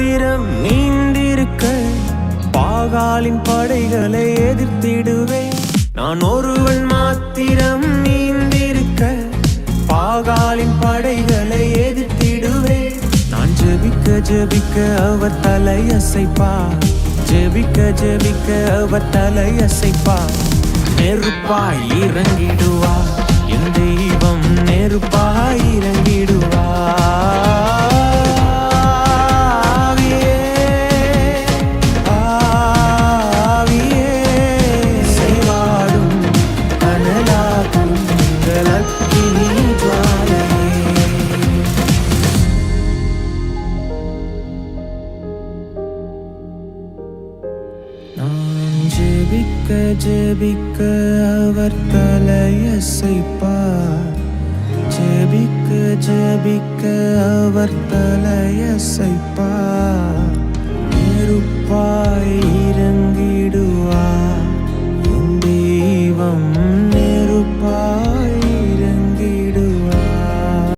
மாத்திரம் நீந்திருக்க பாகாலின் படைகளை எதிர்த்திடுவேன். நான் ஒருவன் மாத்திரம் நீந்திருக்க பாகாலின் படைகளை எதிர்த்திடுவேன். நான் ஜெபிக்க ஜெபிக்க அவர் தலையசைப்பார், ஜெபிக்க ஜெபிக்க அவர் தலையசைப்பார். நெருப்பாய் இறங்கிடுவார் என் தெய்வம், நெருப்பாய் இறங்கிடுவார். ஜெபிக்க ஜெபிக்க அவர் தலையசைப்பார், ஜெபிக்க ஜெபிக்க அவர் தலையசைப்பார்.